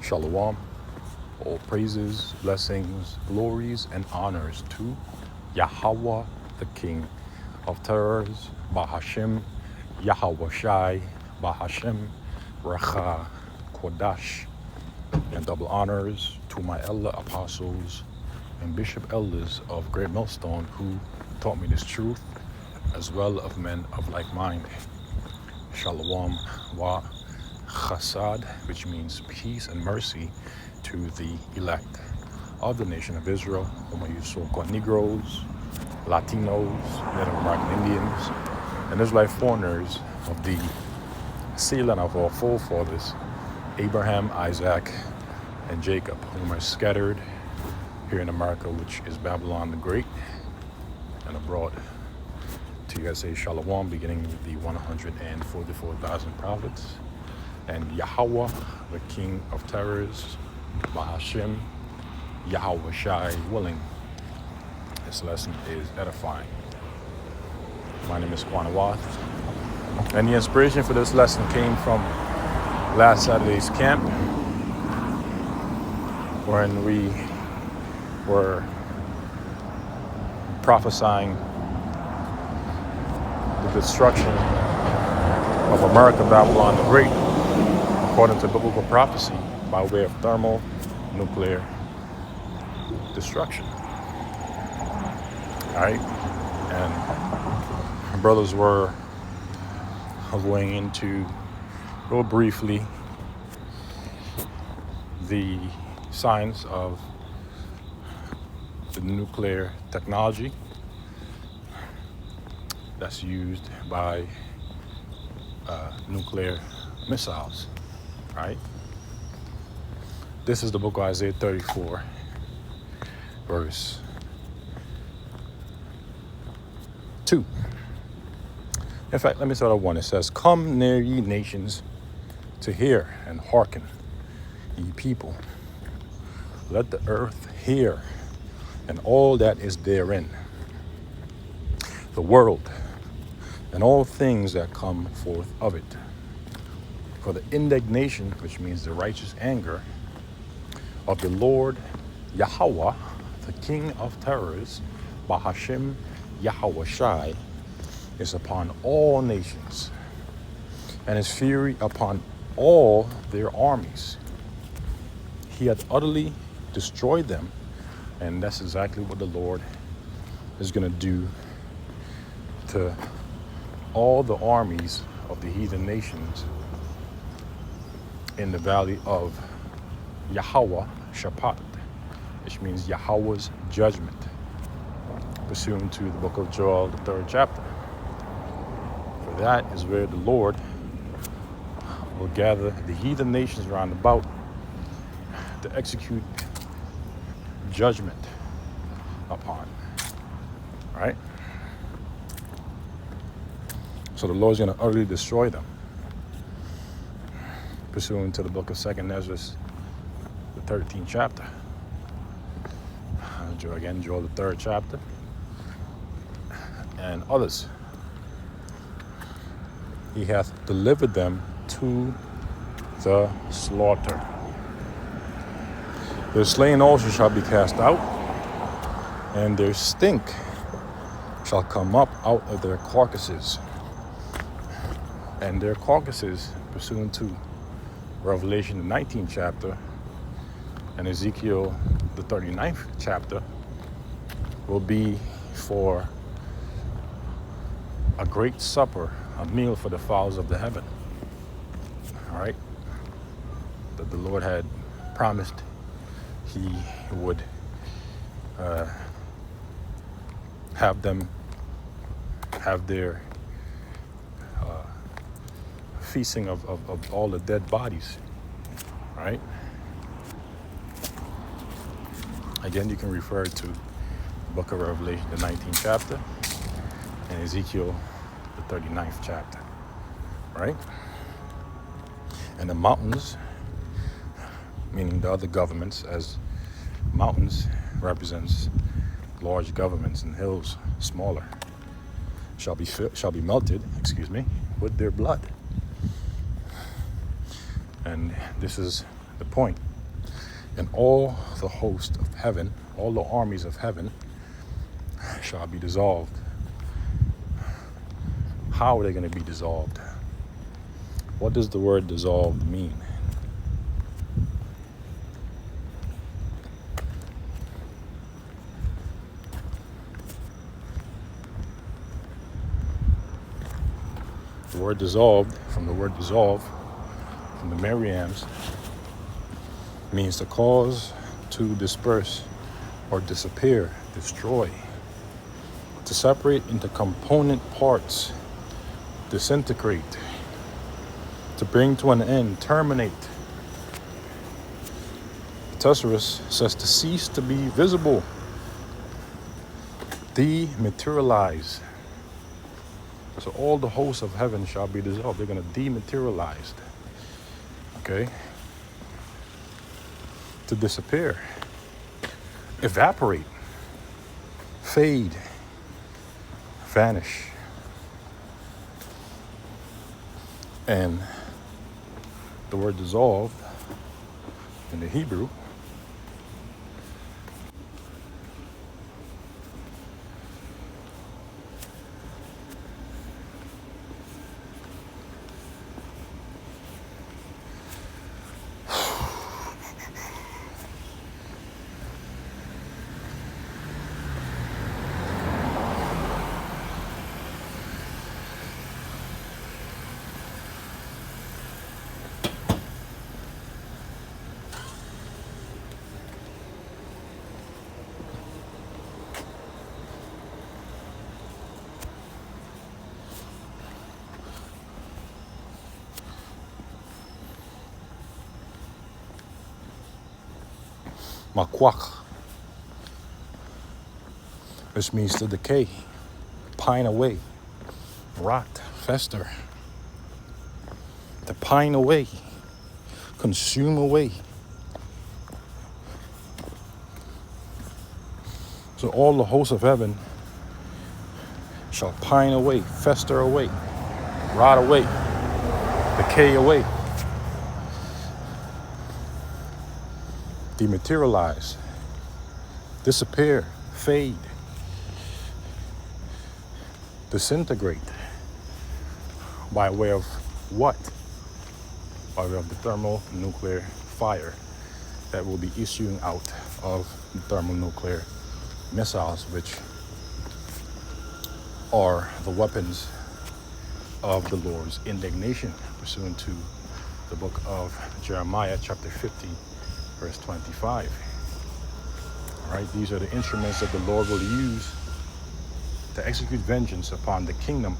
Shalom. All praises, blessings, glories, and honors to Yahweh, the King of Terrors, Bahashim, Yahweh Shai, Bahashim, Racha, Kodash, and double honors to my elder apostles and bishop elders of Great Millstone who taught me this truth, as well of men of like mind. Shalom wa chasad, which means peace and mercy to the elect of the nation of Israel, whom you so-called Negroes, Latinos, Native American Indians, and Israelite foreigners of the sealing of our forefathers, Abraham, Isaac, and Jacob, whom are scattered here in America, which is Babylon the Great, and abroad. To you guys say Shalom, beginning with the 144,000 prophets, and Yahweh, the King of Terrors, Bahashim, Yahweh Shai, willing. This lesson is edifying. My name is Quanawath, and the inspiration for this lesson came from last Saturday's camp, when we were prophesying the destruction of America, Babylon the Great, according to biblical prophecy, by way of thermonuclear destruction. All right, and brothers were going into real briefly the signs of the nuclear technology that's used by nuclear missiles, right? This is the book of Isaiah 34, verse 2. In fact, let me start at 1. It says, "Come near ye nations to hear, and hearken, ye people. Let the earth hear, and all that is therein, the world, and all things that come forth of it. For the indignation," which means the righteous anger, "of the Lord Yahweh, the King of Terrors, Bahashim, Yahweh Shai, is upon all nations, and his fury upon all their armies. He hath utterly destroyed them," and that's exactly what the Lord is going to do to all the armies of the heathen nations in the valley of Yahweh Shaphat, which means Yahweh's judgment, pursuant to the book of Joel, the 3rd chapter. For that is where the Lord will gather the heathen nations round about to execute judgment upon, right? So the Lord's going to utterly destroy them, pursuant to the book of 2nd Ezra, the 13th chapter. Joel, the 3rd chapter, and others. He hath delivered them to the slaughter. Their slain also shall be cast out, and their stink shall come up out of their carcasses. And their carcasses, pursuant to Revelation, the 19th chapter, and Ezekiel, the 39th chapter, will be for a great supper, a meal for the fowls of the heaven. All right? That the Lord had promised he would have them have their feasting of all the dead bodies, right? Again, you can refer to the book of Revelation, the 19th chapter, and Ezekiel, the 39th chapter, right? And the mountains, meaning the other governments, as mountains represents large governments and hills smaller, shall be melted, with their blood. And this is the point. And all the host of heaven, all the armies of heaven shall be dissolved. How are they going to be dissolved? What does the word dissolved mean? The word dissolved, from the word dissolve, from the Merriams, means to cause to disperse or disappear, destroy, to separate into component parts, disintegrate, to bring to an end, terminate. The Thesaurus says to cease to be visible, dematerialize. So all the hosts of heaven shall be dissolved. They're going to dematerialize. Okay? To disappear, evaporate, fade, vanish. And the word dissolved in the Hebrew makwach, which means to decay, pine away, rot, fester, to pine away, consume away. So all the hosts of heaven shall pine away, fester away, rot away, decay away, dematerialize, disappear, fade, disintegrate. By way of what? By way of the thermonuclear fire that will be issuing out of the thermonuclear missiles, which are the weapons of the Lord's indignation, pursuant to the book of Jeremiah, chapter 50, verse 25. All right, these are the instruments that the Lord will use to execute vengeance upon the kingdom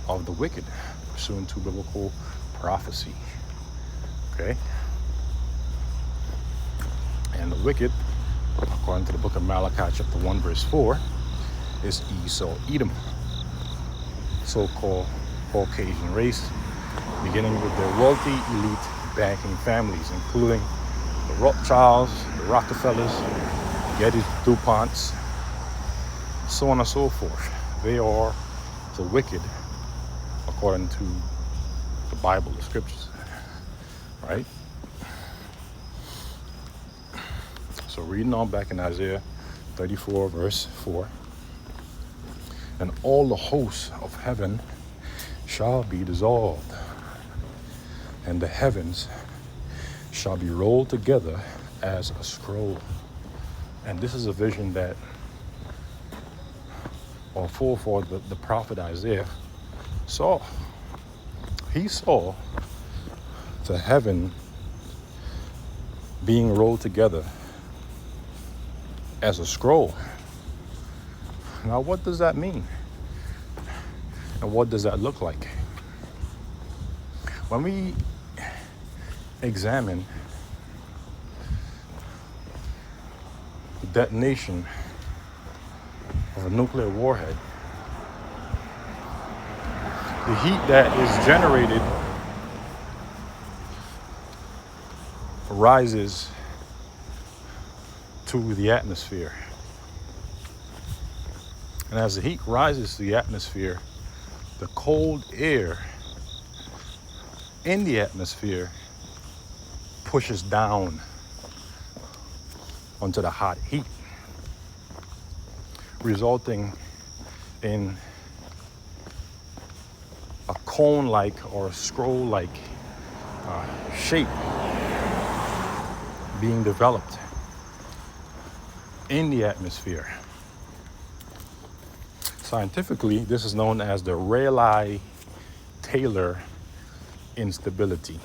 of the wicked, pursuant to biblical prophecy. Okay? And the wicked, according to the book of Malachi, chapter 1, verse 4, is Esau, Edom, so-called Caucasian race, beginning with their wealthy elite banking families, including the Rothschilds, the Rockefellers, Getty DuPonts, so on and so forth. They are the wicked, according to the Bible, the scriptures, right? So reading on back in Isaiah 34, verse 4, and all the hosts of heaven shall be dissolved, and the heavens shall be rolled together as a scroll. And this is a vision that, or for the prophet Isaiah saw. He saw the heaven being rolled together as a scroll. Now, what does that mean? And what does that look like? When we examine the detonation of a nuclear warhead, the heat that is generated rises to the atmosphere. And as the heat rises to the atmosphere, the cold air in the atmosphere pushes down onto the hot heat, resulting in a cone-like or a scroll-like shape being developed in the atmosphere. Scientifically, this is known as the Rayleigh-Taylor instability,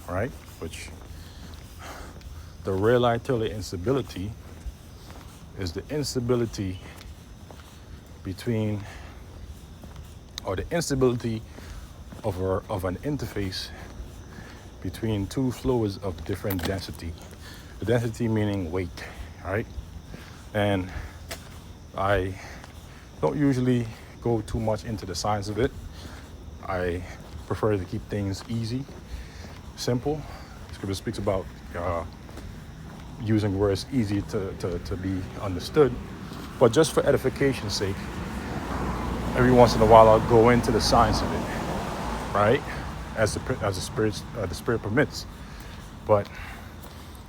right? Which the Rayleigh-Taylor instability is the instability between, or the instability of an interface between two fluids of different density. The density meaning weight, right? And I don't usually go too much into the science of it. I prefer to keep things easy, simple. Scripture speaks about using words easy to be understood. But just for edification's sake, every once in a while I'll go into the science of it, right? As the spirit permits. But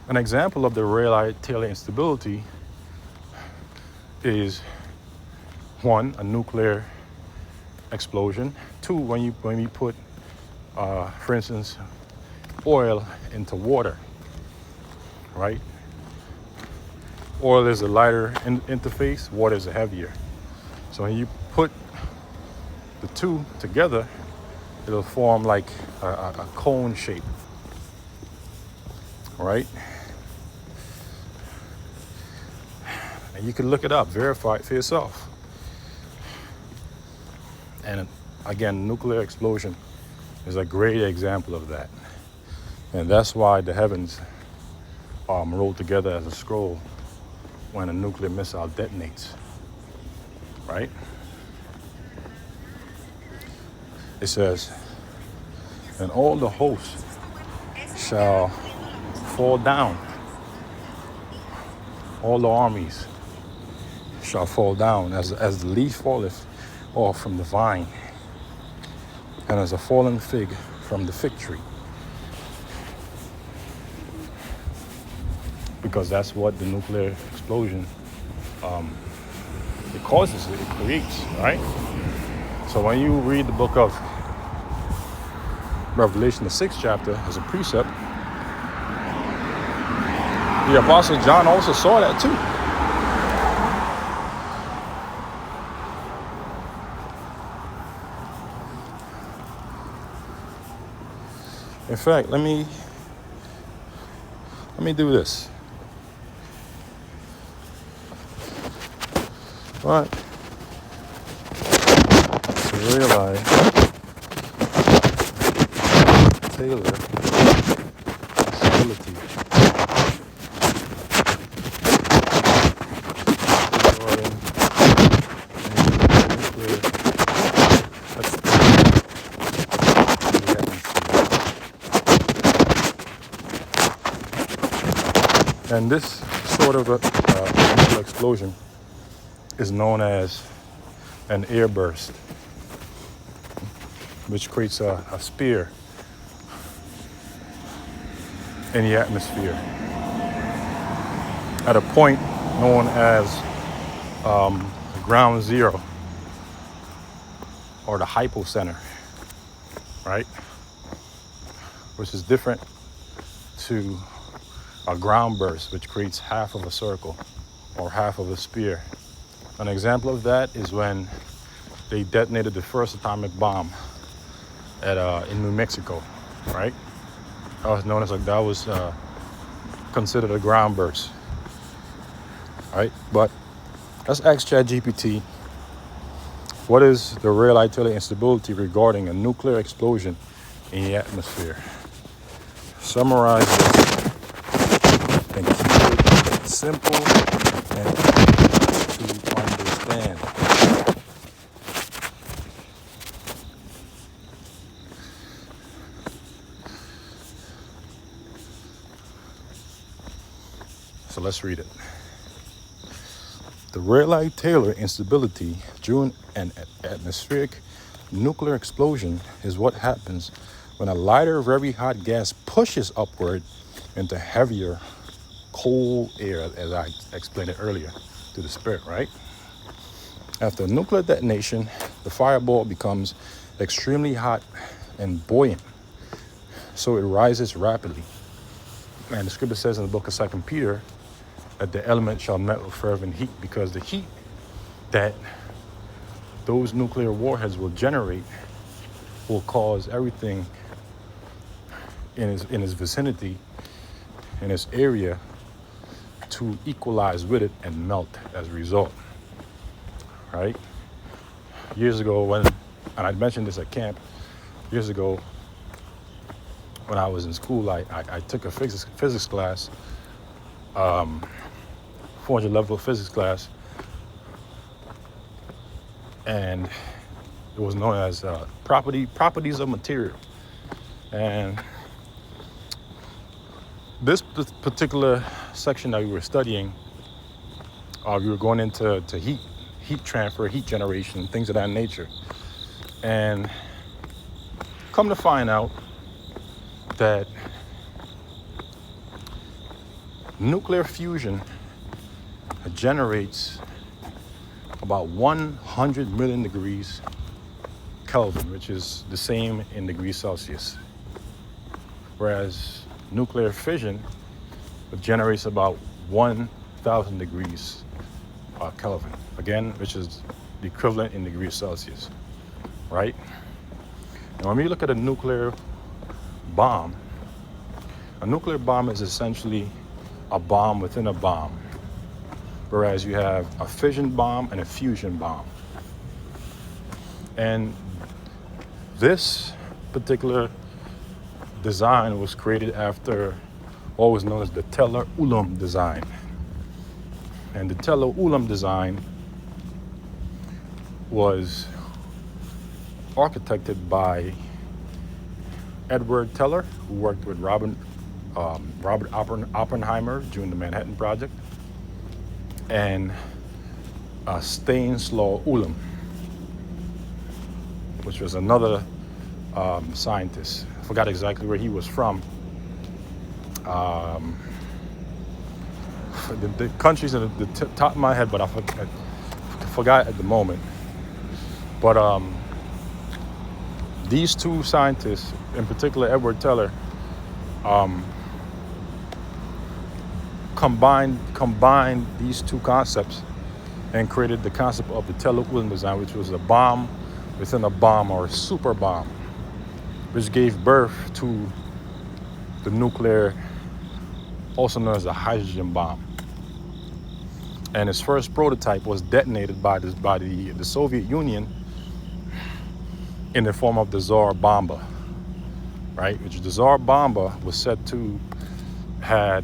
an example of the Rayleigh-Taylor instability is 1, a nuclear explosion. 2, when we put, for instance, oil into water, right? Oil is a lighter interface, water is a heavier. So when you put the two together, it'll form like a cone shape, right? And you can look it up, verify it for yourself. And again, nuclear explosion is a great example of that. And that's why the heavens roll together as a scroll when a nuclear missile detonates, right? It says, and all the hosts shall fall down. All the armies shall fall down as the leaf falleth off from the vine, and as a fallen fig from the fig tree. Because that's what the nuclear explosion, it causes, it creates, right? So when you read the book of Revelation, the 6th chapter, as a precept, the Apostle John also saw that too. In fact, let me do this. But to realize Taylor stability regarding nuclear explosion in the atmosphere. And this sort of a nuclear explosion is known as an airburst, which creates a spear in the atmosphere at a point known as ground zero, or the hypocenter, right? Which is different to a ground burst, which creates half of a circle or half of a spear. An example of that is when they detonated the first atomic bomb in New Mexico, right? That was known as that was considered a ground burst, right? But let's ask ChatGPT, what is the Rayleigh-Taylor instability regarding a nuclear explosion in the atmosphere? Summarize this and keep it simple and to understand. So let's read it. The Rayleigh-Taylor instability during an atmospheric nuclear explosion is what happens when a lighter, very hot gas pushes upward into heavier, cold air, as I explained it earlier, to the spirit, right? After a nuclear detonation, the fireball becomes extremely hot and buoyant, so it rises rapidly. And the scripture says in the book of 2 Peter that the element shall melt with fervent heat, because the heat that those nuclear warheads will generate will cause everything in its vicinity, in its area, to equalize with it and melt as a result, right? Years ago and I mentioned this at camp, years ago when I was in school, I took a physics class, 400 level physics class, and it was known as properties of material. And this particular section that we were studying, we were going into heat transfer, heat generation, things of that nature. And come to find out that nuclear fusion generates about 100 million degrees Kelvin, which is the same in degrees Celsius. Whereas nuclear fission generates about 1,000 degrees Kelvin, again, which is the equivalent in degrees Celsius, right? And when we look at a nuclear bomb is essentially a bomb within a bomb, whereas you have a fission bomb and a fusion bomb. And this particular design was created after what was known as the Teller-Ulam design. And the Teller-Ulam design was architected by Edward Teller, who worked with Robert Oppenheimer during the Manhattan Project, and Stanislaw Ulam, which was another scientist. I forgot exactly where he was from. The countries at the top of my head, but I forgot at the moment. But these two scientists, in particular Edward Teller, combined these two concepts and created the concept of the Teller-Ulam design, which was a bomb within a bomb, or a super bomb, which gave birth to the nuclear, also known as a hydrogen bomb. And its first prototype was detonated by the Soviet Union in the form of the Tsar Bomba, right? Which the Tsar Bomba was said to had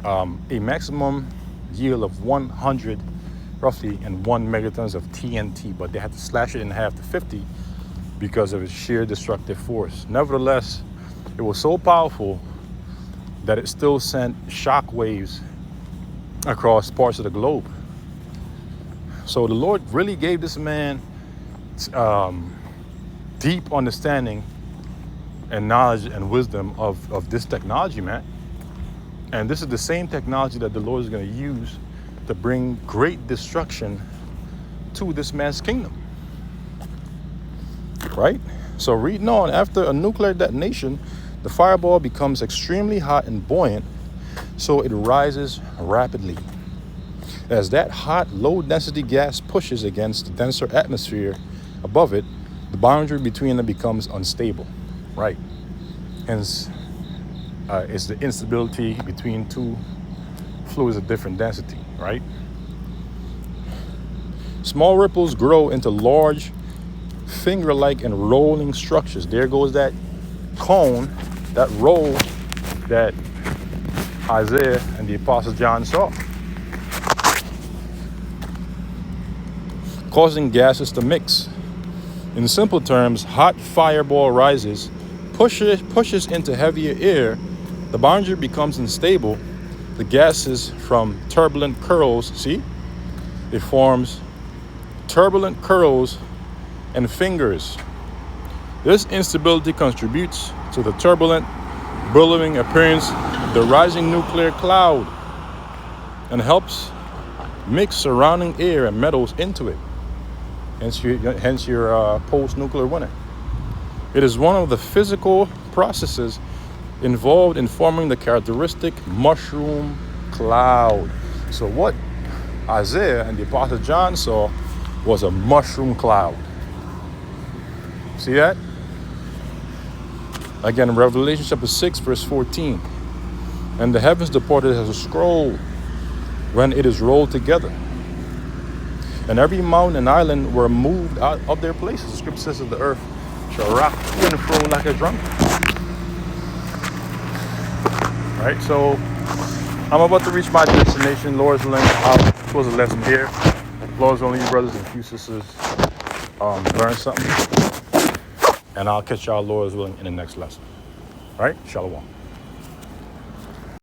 a maximum yield of 100, roughly, and 1 megatons of TNT, but they had to slash it in half to 50 because of its sheer destructive force. Nevertheless, it was so powerful that it still sent shock waves across parts of the globe. So the Lord really gave this man deep understanding and knowledge and wisdom of this technology, man. And this is the same technology that the Lord is going to use to bring great destruction to this man's kingdom, right? So reading on, after a nuclear detonation, the fireball becomes extremely hot and buoyant, so it rises rapidly. As that hot, low-density gas pushes against the denser atmosphere above it, the boundary between them becomes unstable, right? Hence, it's the instability between two fluids of different density, right? Small ripples grow into large, finger-like and rolling structures. There goes that cone, that roll that Isaiah and the Apostle John saw, causing gases to mix. In simple terms, hot fireball rises, pushes into heavier air, the boundary becomes unstable, the gases from turbulent curls, see? It forms turbulent curls and fingers. This instability contributes to the turbulent, billowing appearance the rising nuclear cloud and helps mix surrounding air and metals into it. Hence your post-nuclear winter. It is one of the physical processes involved in forming the characteristic mushroom cloud. So what Isaiah and the Apostle John saw was a mushroom cloud. See that? Again, Revelation chapter 6, verse 14. And the heavens departed as a scroll when it is rolled together. And every mountain and island were moved out of their places. The scripture says that the earth shall rock to and fro like a drum. Right, so I'm about to reach my destination. Lord's willing, I'll close the lesson here. Lord's willing, you brothers and few sisters learn something. And I'll catch y'all, Lord's willing, in the next lesson. All right, shalom.